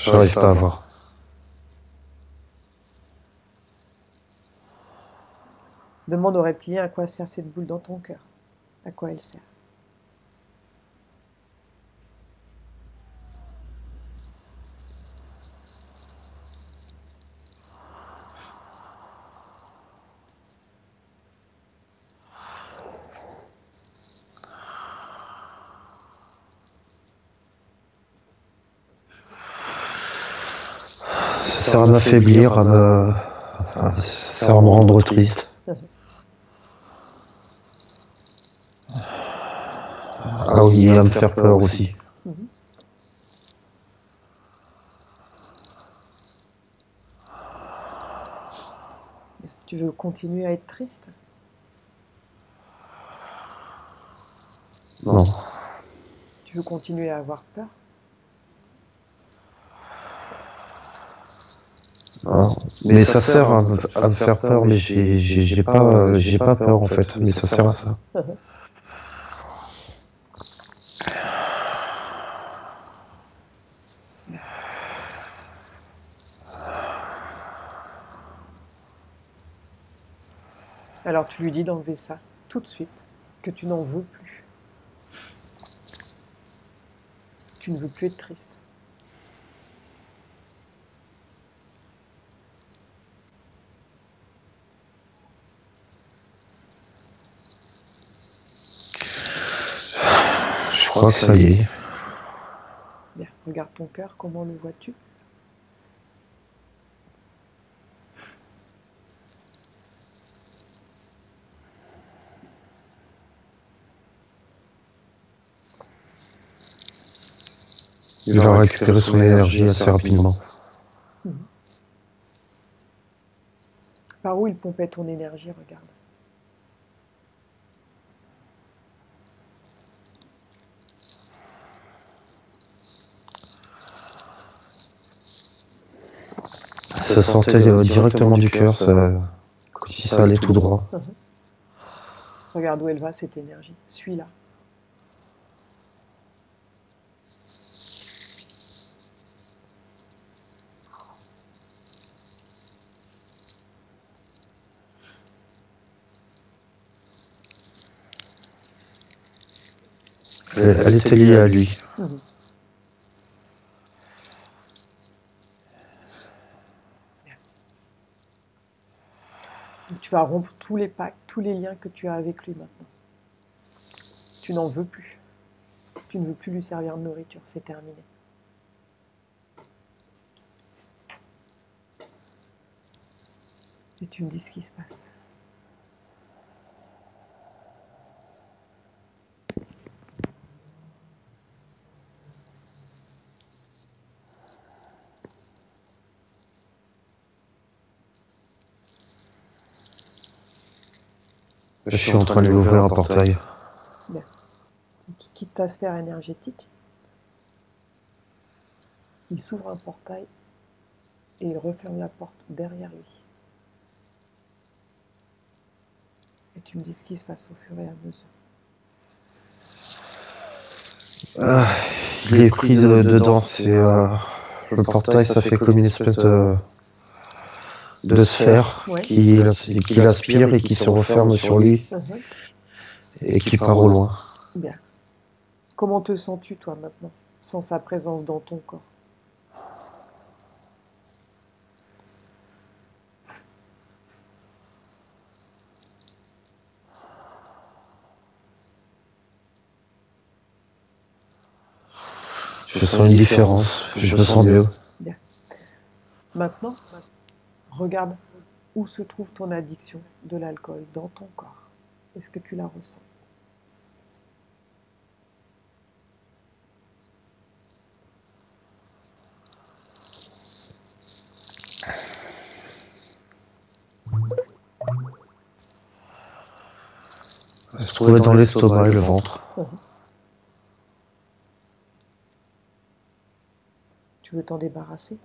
J'arrive pas à voir. Demande au reptilien à quoi sert cette boule dans ton cœur. À quoi elle sert? Ça sert à m'affaiblir, ça sert à me rendre triste. Ah oui, à me faire peur aussi. Tu veux continuer à être triste? Non. Tu veux continuer à avoir peur? Non. Mais ça sert à me faire peur, mais j'ai pas peur en fait, mais ça sert à ça. Alors tu lui dis d'enlever ça tout de suite, que tu n'en veux plus. Tu ne veux plus être triste. Je crois que ça y est. Bien, regarde ton cœur, comment le vois-tu? Il va récupérer son énergie assez rapidement. Par où il pompait ton énergie, regarde. Ça sortait directement du cœur, comme si ça allait tout droit. Regarde où elle va, cette énergie. Suis-la. Elle était liée à lui. Tu vas rompre tous les pactes, tous les liens que tu as avec lui maintenant. Tu n'en veux plus. Tu ne veux plus lui servir de nourriture, c'est terminé. Et tu me dis ce qui se passe. Je suis en train de lui ouvrir un portail. Bien. Il quitte ta sphère énergétique. Il s'ouvre un portail et il referme la porte derrière lui. Et tu me dis ce qui se passe au fur et à mesure. Il est pris dedans. Le portail, ça fait comme une espèce de sphère Ouais. qui l'aspire et qui se referme sur lui et qui part au loin. Bien. Comment te sens-tu, toi, maintenant, sans sa présence dans ton corps? Je sens une différence, je me sens mieux. Bien. Maintenant, regarde où se trouve ton addiction de l'alcool dans ton corps. Est-ce que tu la ressens? Elle se trouvait dans l'estomac et le ventre. Tu veux t'en débarrasser?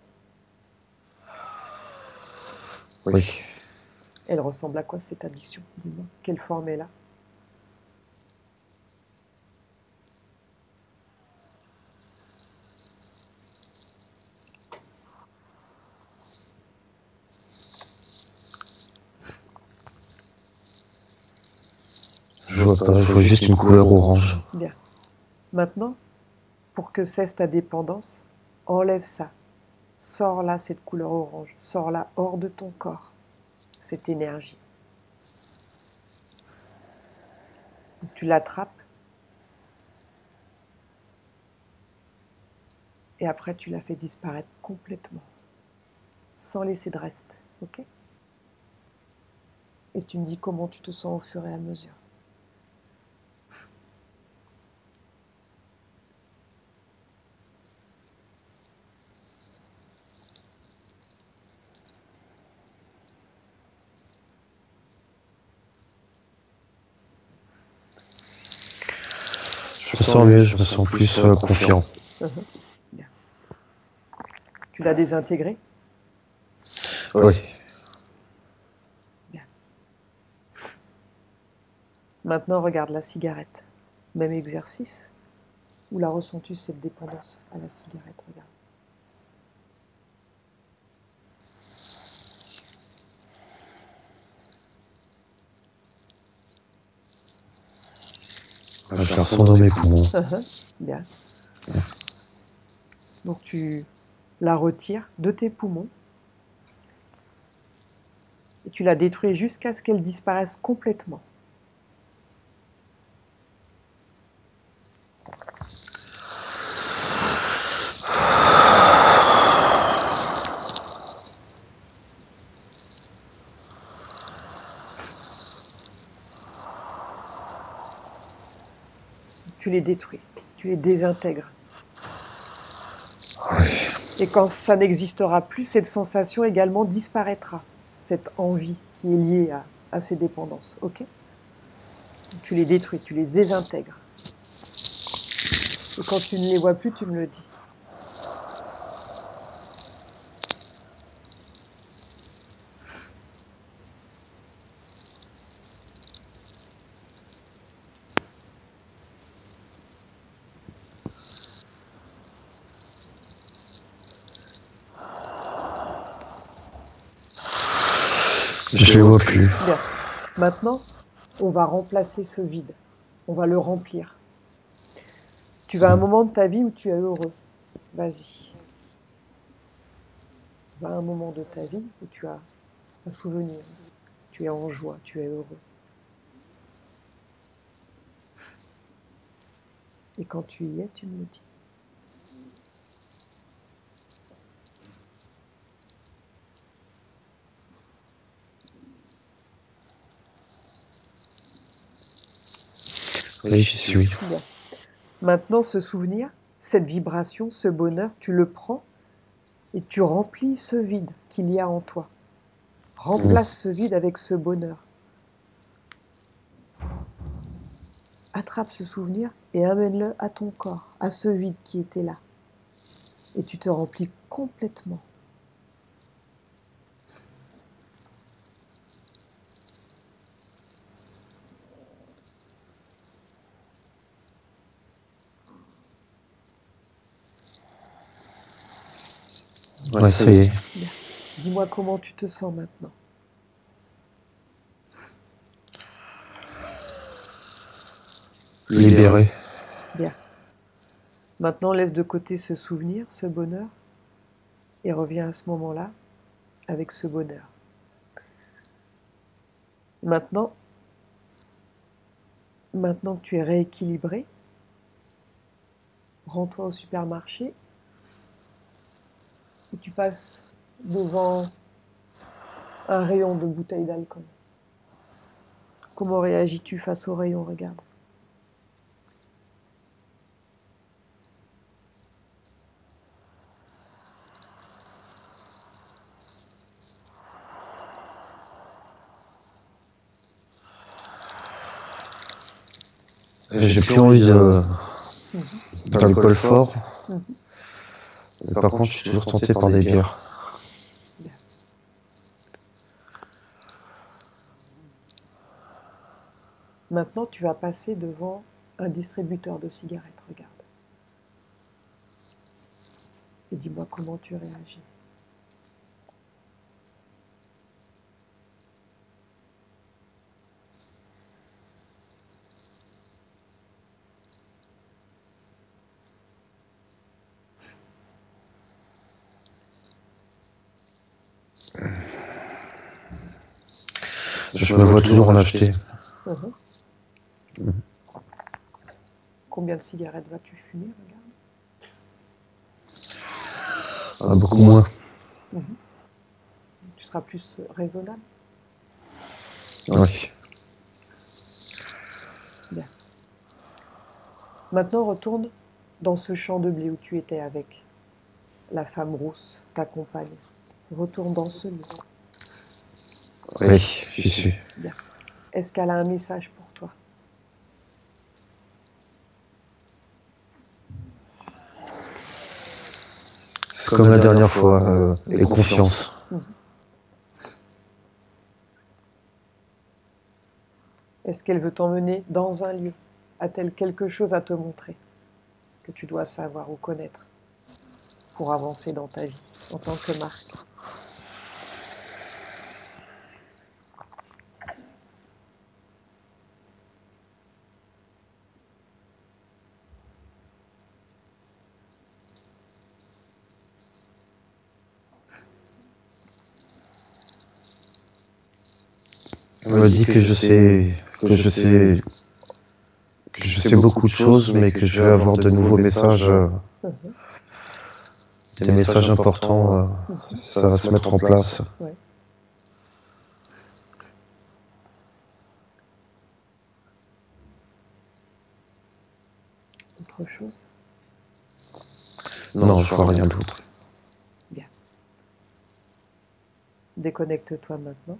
Oui. Elle ressemble à quoi, cette addiction? Dis-moi, quelle forme elle a? Je vois pas, je vois juste une couleur orange. Bien. Maintenant, pour que cesse ta dépendance, enlève ça. Sors là cette couleur orange. Sors là hors de ton corps, cette énergie. Tu l'attrapes et après tu la fais disparaître complètement, sans laisser de reste, ok? Et tu me dis comment tu te sens au fur et à mesure. Je me sens mieux, je me sens plus confiant. Bien. Tu l'as désintégré? Oui. Bien. Maintenant, regarde la cigarette. Même exercice. Où la ressens-tu, cette dépendance à la cigarette? Regarde. Je la ressens dans mes poumons. Bien. Donc tu la retires de tes poumons et tu la détruis jusqu'à ce qu'elle disparaisse complètement. Tu les détruis, tu les désintègres. Et quand ça n'existera plus, cette sensation également disparaîtra, cette envie qui est liée à ces dépendances, ok? Tu les détruis, tu les désintègres. Et quand tu ne les vois plus, tu me le dis. Je les vois plus. Bien. Maintenant, on va remplacer ce vide. On va le remplir. Tu vas à un moment de ta vie où tu es heureux. Vas-y. Va à un moment de ta vie où tu as un souvenir. Tu es en joie, tu es heureux. Et quand tu y es, tu me le dis. Oui, j'y suis. Bien. Maintenant, ce souvenir, cette vibration, ce bonheur, tu le prends et tu remplis ce vide qu'il y a en toi. Remplace ce vide avec ce bonheur. Attrape ce souvenir et amène-le à ton corps, à ce vide qui était là. Et tu te remplis complètement. Ouais, ça y est. Bien. Dis-moi comment tu te sens maintenant. Libéré. Bien. Maintenant, laisse de côté ce souvenir, ce bonheur, et reviens à ce moment-là avec ce bonheur. Maintenant que tu es rééquilibré, rends-toi au supermarché et tu passes devant un rayon de bouteilles d'alcool. Comment réagis-tu face au rayon? Regarde. J'ai plus envie d'alcool fort. Mais par contre, je suis toujours tenté par des bières. Bien. Maintenant, tu vas passer devant un distributeur de cigarettes. Regarde. Et dis-moi comment tu réagis. Je me vois toujours en acheter. Combien de cigarettes vas-tu fumer? Regarde. Beaucoup moins. Tu seras plus raisonnable. Oui. Bien. Maintenant, retourne dans ce champ de blé où tu étais avec la femme rousse, ta compagne. Retourne dans ce lieu. Oui, j'y suis. Bien. Est-ce qu'elle a un message pour toi? C'est comme la dernière fois, et confiance. Est-ce qu'elle veut t'emmener dans un lieu? A-t-elle quelque chose à te montrer que tu dois savoir ou connaître pour avancer dans ta vie en tant que Marc? On m'a dit que je sais beaucoup de choses, mais que je vais avoir de nouveaux messages, des messages importants, ça va se mettre en place. Ouais. Autre chose? Non, je vois rien d'autre. Bien. Déconnecte-toi maintenant.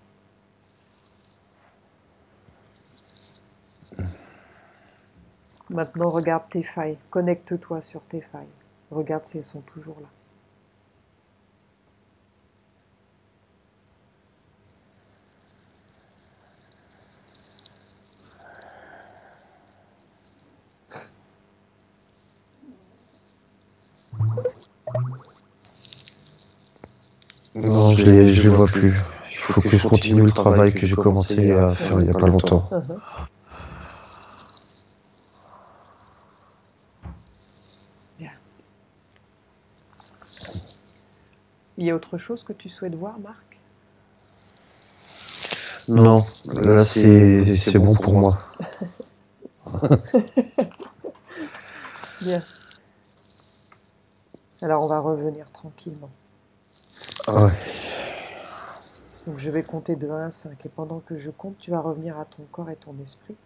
Maintenant, regarde tes failles. Connecte-toi sur tes failles. Regarde si elles sont toujours là. Non, je les vois plus. Il faut que je continue le travail que j'ai commencé à faire il n'y a pas longtemps. Bien. Il y a autre chose que tu souhaites voir, Marc? Non, là c'est bon pour moi. Bien. Alors on va revenir tranquillement. Ouais. Donc je vais compter de 1 à 5 et pendant que je compte, tu vas revenir à ton corps et ton esprit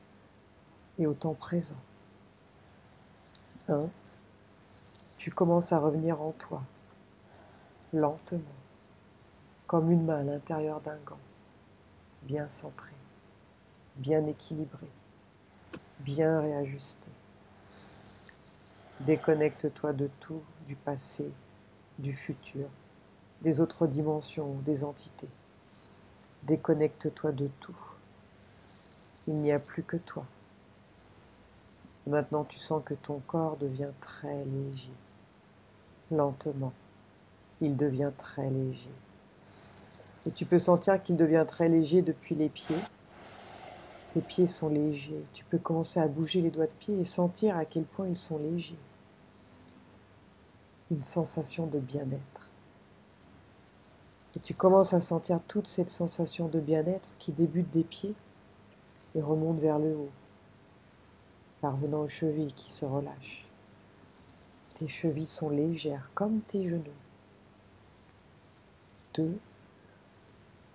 et au temps présent. 1. Tu commences à revenir en toi, lentement, comme une main à l'intérieur d'un gant, bien centrée, bien équilibrée, bien réajustée. Déconnecte-toi de tout, du passé, du futur, des autres dimensions ou des entités. Déconnecte-toi de tout. Il n'y a plus que toi. Maintenant, tu sens que ton corps devient très léger. Lentement, il devient très léger. Et tu peux sentir qu'il devient très léger depuis les pieds. Tes pieds sont légers. Tu peux commencer à bouger les doigts de pied et sentir à quel point ils sont légers. Une sensation de bien-être. Et tu commences à sentir toute cette sensation de bien-être qui débute des pieds et remonte vers le haut, parvenant aux chevilles qui se relâchent. Tes chevilles sont légères comme tes genoux. 2.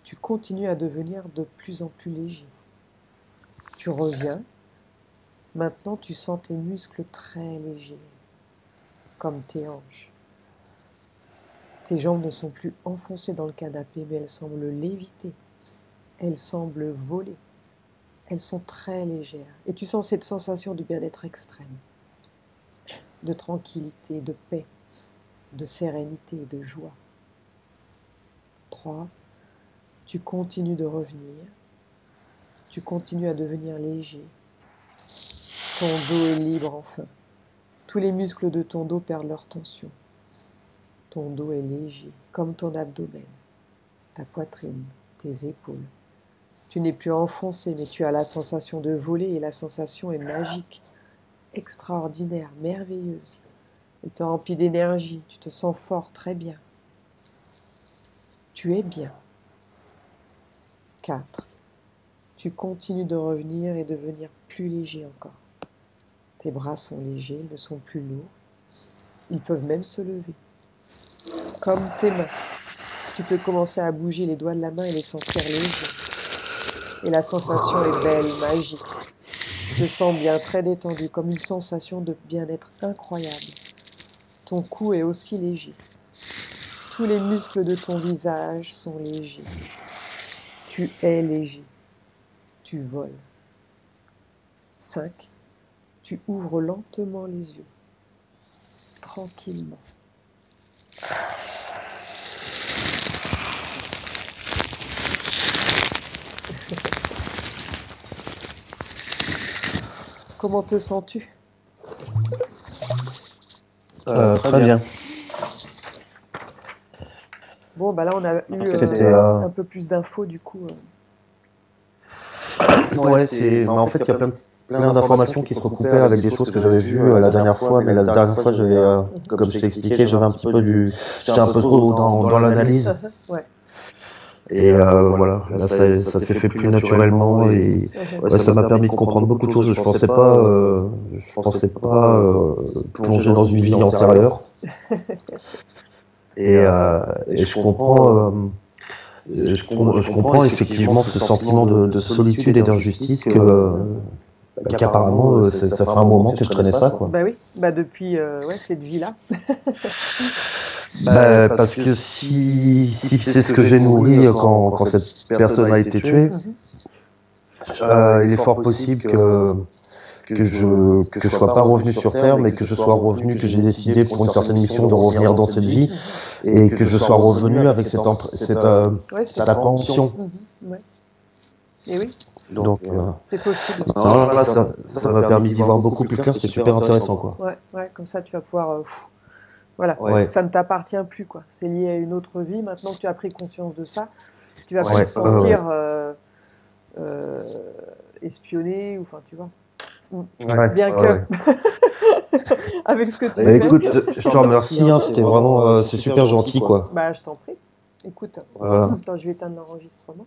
Tu continues à devenir de plus en plus léger. Tu reviens. Maintenant, tu sens tes muscles très légers, comme tes hanches. Tes jambes ne sont plus enfoncées dans le canapé, mais elles semblent léviter. Elles semblent voler. Elles sont très légères. Et tu sens cette sensation de bien-être extrême, de tranquillité, de paix, de sérénité, de joie. 3. Tu continues de revenir. Tu continues à devenir léger. Ton dos est libre enfin. Tous les muscles de ton dos perdent leur tension. Ton dos est léger, comme ton abdomen, ta poitrine, tes épaules. Tu n'es plus enfoncé, mais tu as la sensation de voler et la sensation est magique, extraordinaire, merveilleuse. Elle te remplit d'énergie, tu te sens fort, très bien. Tu es bien. 4. Tu continues de revenir et devenir plus léger encore. Tes bras sont légers, ils ne sont plus lourds. Ils peuvent même se lever. Comme tes mains. Tu peux commencer à bouger les doigts de la main et les sentir légers. Et la sensation est belle, magique. Tu te sens bien, très détendu, comme une sensation de bien-être incroyable. Ton cou est aussi léger. Tous les muscles de ton visage sont légers. Tu es léger. Tu voles. 5. Tu ouvres lentement les yeux. Tranquillement. Comment te sens-tu? Très bien. Bon, bah là, on a eu C'était, un peu plus d'infos, du coup. Ouais, en fait, il y a plein d'informations qui se recoupaient avec des choses que j'avais vues la dernière fois, mais la dernière fois, comme je t'ai expliqué, j'étais un peu trop dans l'analyse. Ouais. Et voilà, là, ça s'est fait plus naturellement et ouais, ça m'a permis de comprendre beaucoup de choses. Je pensais pas plonger dans une vie antérieure. Et je comprends effectivement ce sentiment de solitude et d'injustice qu'apparemment ça fait un moment que je traînais ça, quoi. Bah oui, bah depuis cette vie-là. Parce que si c'est ce que j'ai nourri quand cette personne a été tuée, il est fort possible que je sois pas revenu sur Terre, mais que je sois revenu, que j'ai décidé pour une certaine mission de revenir dans cette vie, et que je sois revenu avec cette appréhension. Ouais. Et oui. Donc, c'est possible. Non, là, ça m'a permis d'y voir beaucoup plus clair, c'est super intéressant, quoi. Ouais, comme ça tu vas pouvoir... Voilà, Ouais. ça ne t'appartient plus, quoi. C'est lié à une autre vie. Maintenant que tu as pris conscience de ça, tu vas plus te sentir espionné, ou enfin, tu vois. Bien que... avec ce que tu fais. Écoute, je te remercie, hein, c'était vraiment... c'est super gentil, quoi. Bah, je t'en prie. Écoute, Voilà. attends, je vais éteindre l'enregistrement.